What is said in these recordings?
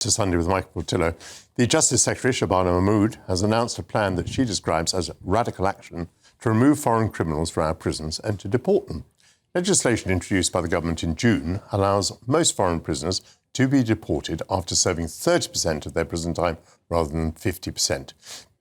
To Sunday with Michael Portillo. The Justice Secretary Shabana Mahmood has announced a plan that she describes as radical action to remove foreign criminals from our prisons and to deport them. Legislation introduced by the government in June allows most foreign prisoners to be deported after serving 30% of their prison time rather than 50%.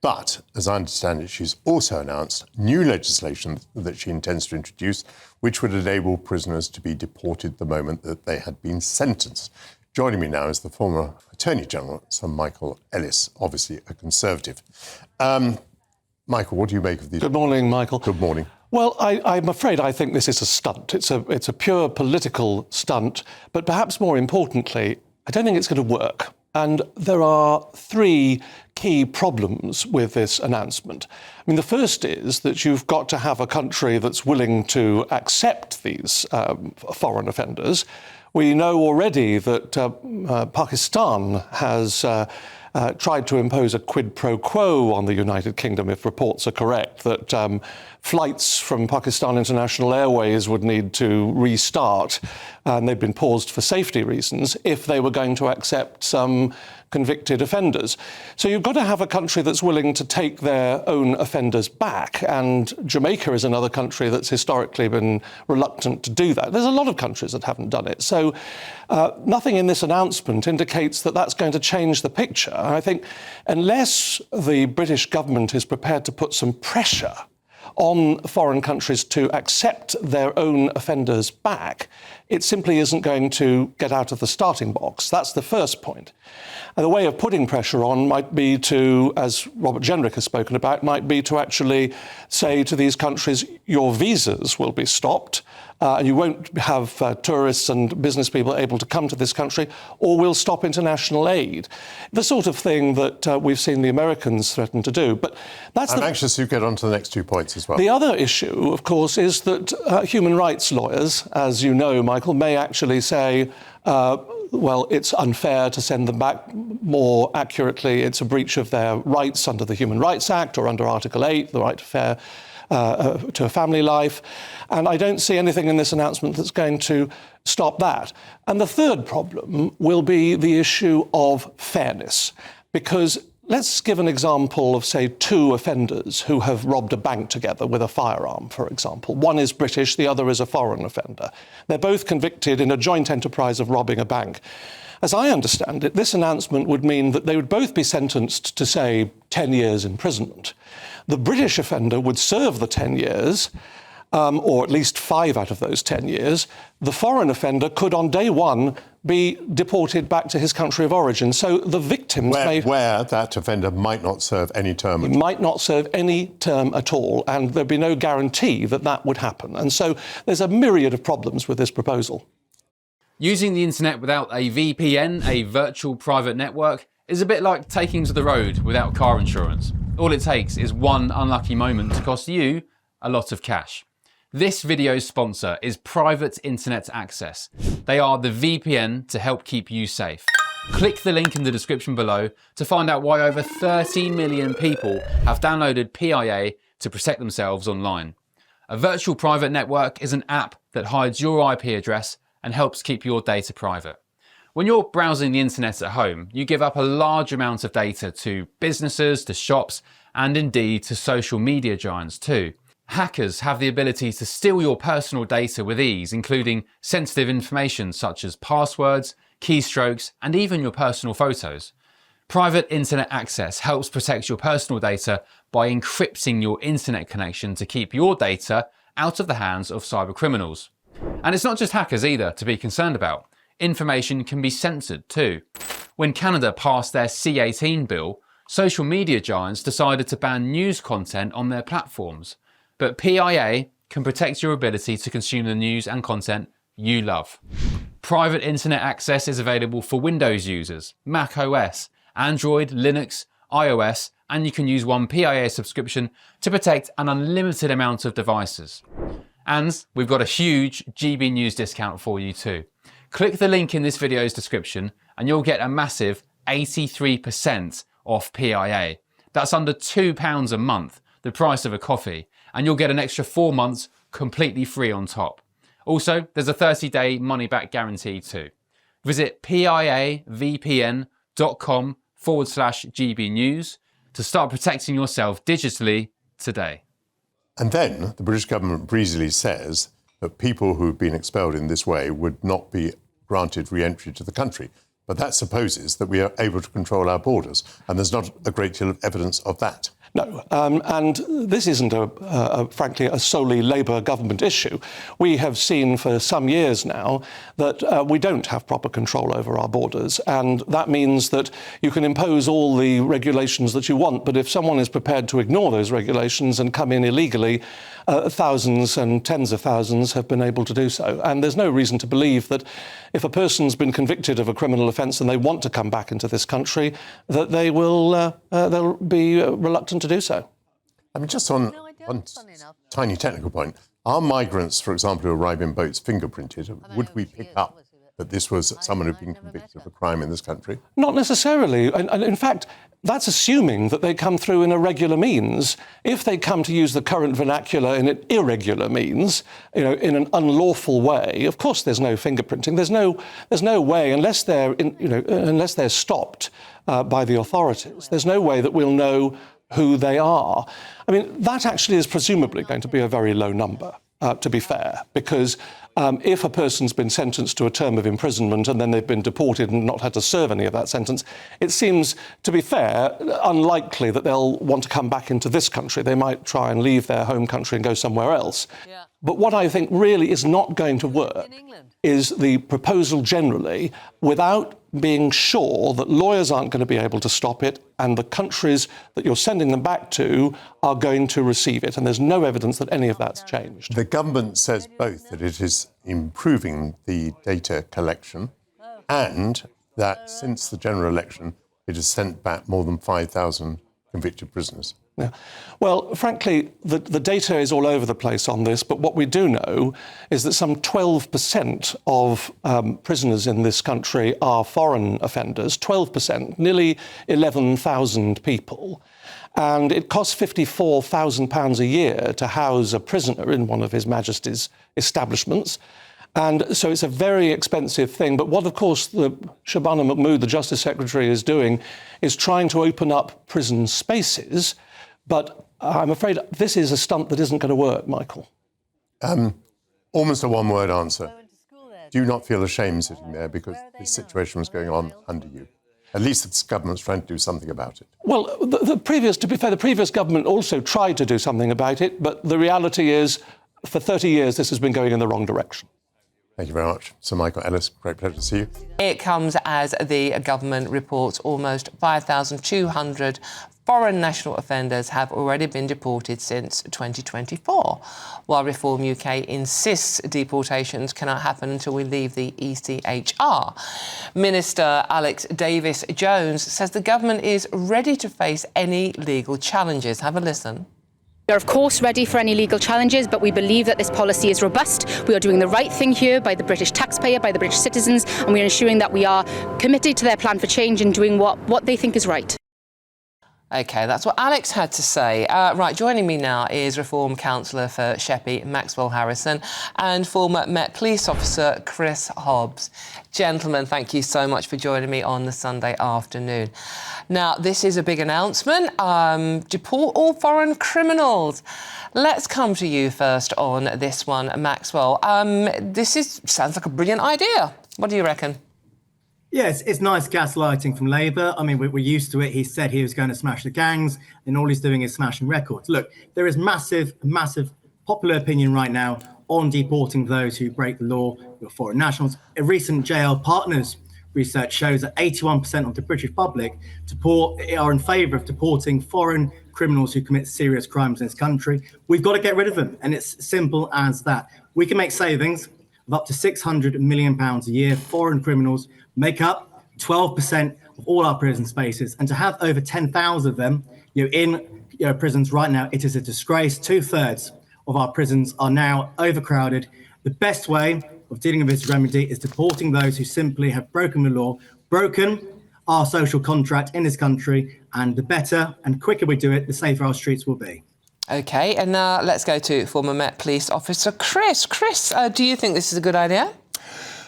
But, as I understand it, she's also announced new legislation that she intends to introduce, which would enable prisoners to be deported the moment that they had been sentenced. Joining me now is the former Attorney General, Sir Michael Ellis, obviously a Conservative. Michael, what do you make of these? Good morning, Michael. Good morning. Well, I'm afraid I think this is a stunt. It's a pure political stunt, but perhaps more importantly, I don't think it's going to work. And there are three key problems with this announcement. I mean, the first is that you've got to have a country that's willing to accept these foreign offenders. We know already that Pakistan has tried to impose a quid pro quo on the United Kingdom, if reports are correct, that flights from Pakistan International Airways would need to restart, and they've been paused for safety reasons, if they were going to accept some convicted offenders. So you've got to have a country that's willing to take their own offenders back, and Jamaica is another country that's historically been reluctant to do that. There's a lot of countries that haven't done it. So nothing in this announcement indicates that that's going to change the picture. I think unless the British government is prepared to put some pressure on foreign countries to accept their own offenders back, it simply isn't going to get out of the starting box. That's the first point. And the way of putting pressure on might be to, as Robert Jenrick has spoken about, might be to actually say to these countries, your visas will be stopped, and you won't have tourists and business people able to come to this country, or we'll stop international aid. The sort of thing that we've seen the Americans threaten to do. But I'm anxious to get on to the next 2 points as well. The other issue, of course, is that human rights lawyers, as you know, Michael, may actually say, well, it's unfair to send them back. More accurately, it's a breach of their rights under the Human Rights Act or under Article 8, the right to a family life. And I don't see anything in this announcement that's going to stop that. And the third problem will be the issue of fairness, because let's give an example of, say, two offenders who have robbed a bank together with a firearm, for example. One is British, the other is a foreign offender. They're both convicted in a joint enterprise of robbing a bank. As I understand it, this announcement would mean that they would both be sentenced to, say, 10 years imprisonment. The British offender would serve the 10 years, or at least 5 out of those 10 years. The foreign offender could, on day one, be deported back to his country of origin. So the victims where that offender might not serve any term. He might not serve any term at all, and there'd be no guarantee that that would happen. And so there's a myriad of problems with this proposal. Using the internet without a VPN, a virtual private network, is a bit like taking to the road without car insurance. All it takes is one unlucky moment to cost you a lot of cash. This video's sponsor is Private Internet Access. They are the VPN to help keep you safe. Click the link in the description below to find out why over 30 million people have downloaded PIA to protect themselves online. A virtual private network is an app that hides your IP address and helps keep your data private. When you're browsing the internet at home, you give up a large amount of data to businesses, to shops, and indeed to social media giants too. Hackers have the ability to steal your personal data with ease, including sensitive information such as passwords, keystrokes, and even your personal photos. Private Internet Access helps protect your personal data by encrypting your internet connection to keep your data out of the hands of cybercriminals. And it's not just hackers either to be concerned about. Information can be censored too. When Canada passed their C-18 bill, social media giants decided to ban news content on their platforms. But PIA can protect your ability to consume the news and content you love. Private Internet Access is available for Windows users, Mac OS, Android, Linux, iOS, and you can use one PIA subscription to protect an unlimited amount of devices. And we've got a huge GB News discount for you too. Click the link in this video's description and you'll get a massive 83% off PIA. That's under £2 a month, the price of a coffee, and you'll get an extra 4 months completely free on top. Also, there's a 30-day money-back guarantee too. Visit piavpn.com myriad.com/GB News to start protecting yourself digitally today. And then the British government breezily says that people who've been expelled in this way would not be granted re-entry to the country. But that supposes that we are able to control our borders, and there's not a great deal of evidence of that. No, and this isn't, frankly, a solely Labour government issue. We have seen for some years now that we don't have proper control over our borders, and that means that you can impose all the regulations that you want, but if someone is prepared to ignore those regulations and come in illegally, thousands and tens of thousands have been able to do so. And there's no reason to believe that if a person's been convicted of a criminal offence and they want to come back into this country, that they will they'll be reluctant to do so. I mean, just on tiny technical point, are migrants, for example, who arrive in boats fingerprinted? Would we pick up that this was someone who'd been convicted of a crime in this country? Not necessarily. And in fact, that's assuming that they come through in irregular means. If they come, to use the current vernacular, in an irregular means, in an unlawful way, of course there's no fingerprinting. There's no way, unless they're stopped by the authorities, there's no way that we'll know who they are. I mean, that actually is presumably going to be a very low number, to be fair, because if a person's been sentenced to a term of imprisonment and then they've been deported and not had to serve any of that sentence, it seems, to be fair, unlikely that they'll want to come back into this country. They might try and leave their home country and go somewhere else. Yeah. But what I think really is not going to work is the proposal generally, without being sure that lawyers aren't going to be able to stop it and the countries that you're sending them back to are going to receive it. And there's no evidence that any of that's changed. The government says both that it is improving the data collection and that since the general election, it has sent back more than 5,000 convicted prisoners. Yeah. Well, frankly, the data is all over the place on this, but what we do know is that some 12% of prisoners in this country are foreign offenders, 12%, nearly 11,000 people. And it costs £54,000 a year to house a prisoner in one of His Majesty's establishments. And so it's a very expensive thing. But what, of course, the Shabana Mahmood, the Justice Secretary, is doing is trying to open up prison spaces. But I'm afraid this is a stunt that isn't going to work, Michael. Almost a one-word answer. Do you not feel ashamed sitting there because this situation was going on under you? At least the government's trying to do something about it. Well, to be fair, the previous government also tried to do something about it. But the reality is, for 30 years, this has been going in the wrong direction. Thank you very much. Sir Michael Ellis, great pleasure to see you. It comes as the government reports almost 5,200 foreign national offenders have already been deported since 2024, while Reform UK insists deportations cannot happen until we leave the ECHR. Minister Alex Davis-Jones says the government is ready to face any legal challenges. Have a listen. We are, of course, ready for any legal challenges, but we believe that this policy is robust. We are doing the right thing here by the British taxpayer, by the British citizens, and we are ensuring that we are committed to their plan for change and doing what they think is right. OK, that's what Alex had to say. Right, joining me now is Reform Councillor for Sheppey, Maxwell Harrison, and former Met Police Officer Chris Hobbs. Gentlemen, thank you so much for joining me on the Sunday afternoon. Now, this is a big announcement. Deport all foreign criminals. Let's come to you first on this one, Maxwell. Sounds like a brilliant idea. What do you reckon? Yes, it's nice gaslighting from Labour. I mean, we're used to it. He said he was going to smash the gangs, and all he's doing is smashing records. Look, there is massive popular opinion right now on deporting those who break the law, who are foreign nationals. A recent JL Partners research shows that 81% of the British public are in favour of deporting foreign criminals who commit serious crimes in this country. We've got to get rid of them, and it's simple as that. We can make savings of up to £600 million a year. Foreign criminals make up 12% of all our prison spaces, and to have over 10,000 of them in prisons right now, it is a disgrace. 2/3 of our prisons are now overcrowded. The best way of dealing with this remedy is deporting those who simply have broken the law, broken our social contract in this country, and the better and quicker we do it, the safer our streets will be. OK, and now let's go to former Met Police Officer Chris. Chris, do you think this is a good idea?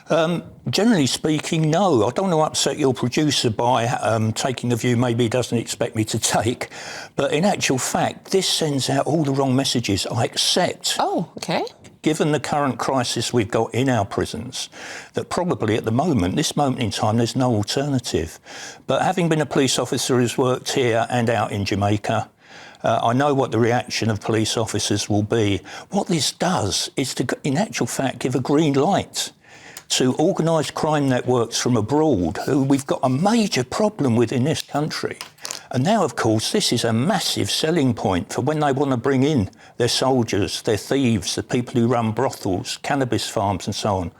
Generally speaking, no. I don't want to upset your producer by taking a view maybe he doesn't expect me to take. But in actual fact, this sends out all the wrong messages. I accept. Oh, OK. Given the current crisis we've got in our prisons, that probably at the moment, this moment in time, there's no alternative. But having been a police officer who's worked here and out in Jamaica, I know what the reaction of police officers will be. What this does is to, in actual fact, give a green light to organised crime networks from abroad, who we've got a major problem with in this country. And now, of course, this is a massive selling point for when they want to bring in their soldiers, their thieves, the people who run brothels, cannabis farms and so on.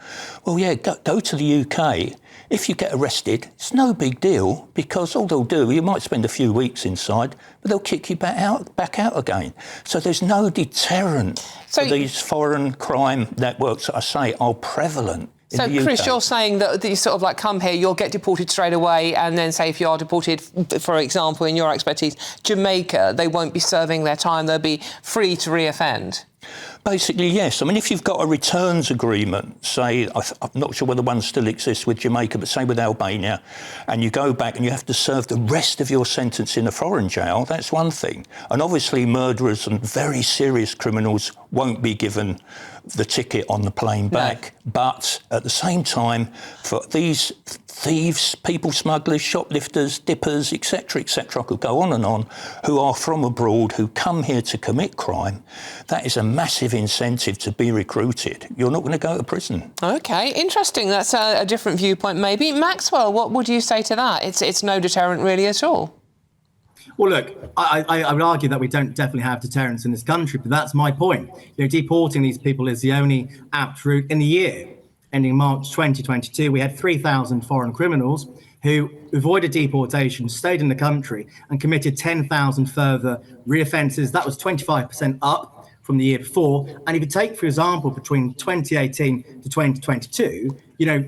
Well, yeah, go to the UK. If you get arrested, it's no big deal, because all they'll do, you might spend a few weeks inside, but they'll kick you back out again. So there's no deterrent for these foreign crime networks that I say are prevalent. So, Chris, you're saying that you sort of like come here, you'll get deported straight away, and then say if you are deported, for example, in your expertise, Jamaica, they won't be serving their time, they'll be free to reoffend? Basically, yes. I mean, if you've got a returns agreement, say, I'm not sure whether one still exists with Jamaica, but say with Albania, and you go back and you have to serve the rest of your sentence in a foreign jail, that's one thing. And obviously murderers and very serious criminals won't be given the ticket on the plane back. No. But at the same time, for these thieves, people smugglers, shoplifters, dippers, etc., I could go on, who are from abroad, who come here to commit crime, that is a massive incentive to be recruited. You're not going to go to prison. OK, interesting. That's a different viewpoint, maybe. Maxwell, what would you say to that? It's no deterrent really at all. Well, look, I would argue that we don't definitely have deterrence in this country, but that's my point. Deporting these people is the only apt route. In the year ending March 2022, we had 3,000 foreign criminals who avoided deportation, stayed in the country and committed 10,000 further reoffences. That was 25% up from the year before. And if you take, for example, between 2018 to 2022,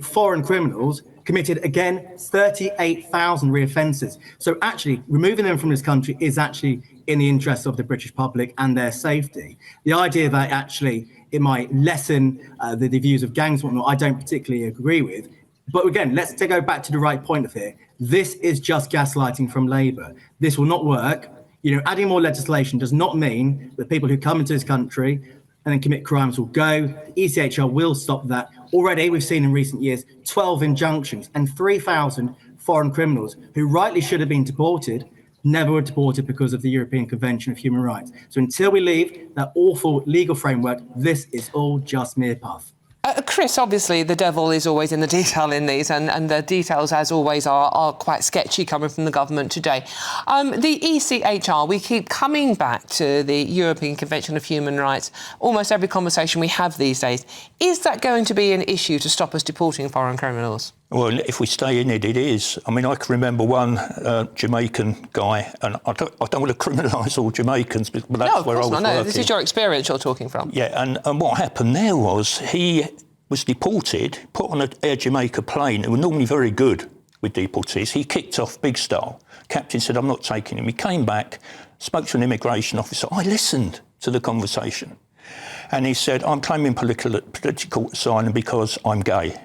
foreign criminals committed, again, 38,000 reoffences. So actually, removing them from this country is actually in the interest of the British public and their safety. The idea that actually it might lessen the views of gangs and whatnot, I don't particularly agree with. But again, let's go back to the right point of here. This is just gaslighting from Labour. This will not work. Adding more legislation does not mean that people who come into this country and then commit crimes will go. The ECHR will stop that. Already, we've seen in recent years 12 injunctions and 3,000 foreign criminals who rightly should have been deported never were deported because of the European Convention of Human Rights. So until we leave that awful legal framework, this is all just mere puff. Chris, obviously the devil is always in the detail in these, and the details, as always, are quite sketchy coming from the government today. The ECHR, we keep coming back to the European Convention of Human Rights. Almost every conversation we have these days. Is that going to be an issue to stop us deporting foreign criminals? Well, if we stay in it, it is. I mean, I can remember one Jamaican guy, and I don't want to criminalise all Jamaicans, but that's where I was working. No, this is your experience you're talking from. Yeah, and what happened there was he was deported, put on an Air Jamaica plane, and were normally very good with deportees. He kicked off big style. Captain said, I'm not taking him. He came back, spoke to an immigration officer. I listened to the conversation. And he said, I'm claiming political asylum because I'm gay.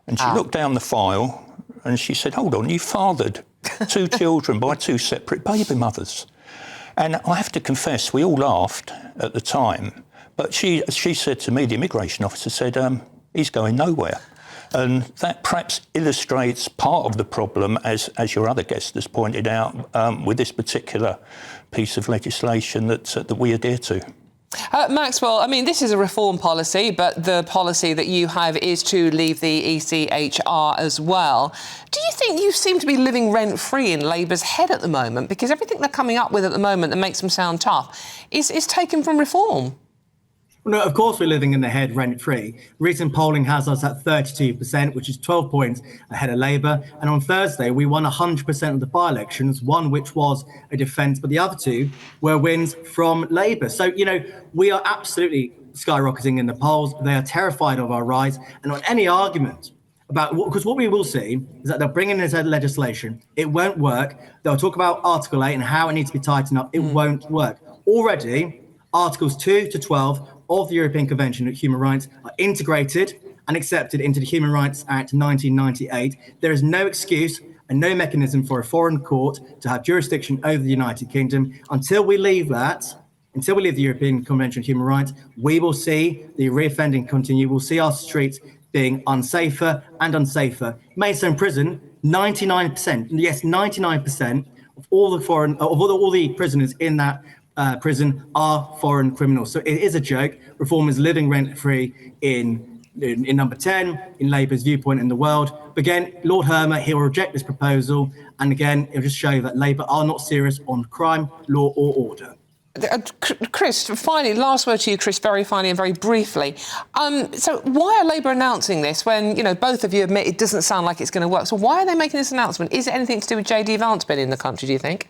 And she looked down the file and she said, hold on, you fathered 2 children by 2 separate baby mothers. And I have to confess, we all laughed at the time. But she said to me, the immigration officer said, he's going nowhere. And that perhaps illustrates part of the problem, as your other guest has pointed out, with this particular piece of legislation that we adhere to. Maxwell, I mean, this is a reform policy, but the policy that you have is to leave the ECHR as well. Do you think you seem to be living rent-free in Labour's head at the moment? Because everything they're coming up with at the moment that makes them sound tough is taken from reform. Well, no, of course we're living in the head rent-free. Recent polling has us at 32%, which is 12 points ahead of Labour. And on Thursday, we won 100% of the by-elections, one which was a defence, but the other 2 were wins from Labour. So, we are absolutely skyrocketing in the polls. They are terrified of our rise. And on any argument about, because what we will see is that they'll bring in this legislation. It won't work. They'll talk about Article 8 and how it needs to be tightened up. It won't work. Already, Articles 2 to 12 of the European Convention of Human Rights are integrated and accepted into the Human Rights Act 1998, there is no excuse and no mechanism for a foreign court to have jurisdiction over the United Kingdom. Until we leave the European Convention on Human Rights, we will see the reoffending continue. We'll see our streets being unsafer and unsafer. Maidstone Prison, 99%, yes, 99% of all the prisoners in that prison are foreign criminals. So it is a joke. Reform is living rent-free in number 10, in Labour's viewpoint in the world. But again, Lord Hermer, he will reject this proposal. And again, it'll just show that Labour are not serious on crime, law or order. Chris, finally, last word to you, Chris, very finally and very briefly. So why are Labour announcing this when, both of you admit it doesn't sound like it's going to work? So why are they making this announcement? Is it anything to do with J.D. Vance being in the country, do you think?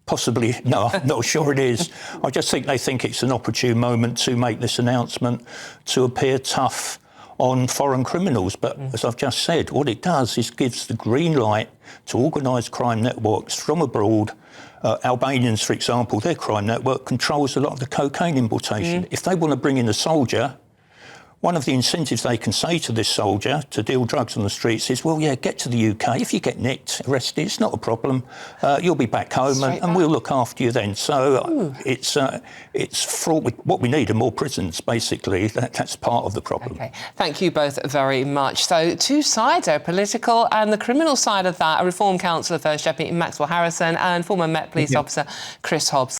Possibly, no, I'm not sure it is. I just think they think it's an opportune moment to make this announcement to appear tough on foreign criminals. But as I've just said, what it does is gives the green light to organised crime networks from abroad. Albanians, for example, their crime network controls a lot of the cocaine importation. If they want to bring in a soldier, one of the incentives they can say to this soldier to deal drugs on the streets is, well, yeah, get to the UK. If you get nicked, arrested, it's not a problem. You'll be back home and we'll look after you then. So it's fraught with what we need are more prisons, basically. That's part of the problem. OK, thank you both very much. So two sides, a political and the criminal side of that, a Reform Councillor for Sheppey, Maxwell Harrison, and former Met Police officer Chris Hobbs.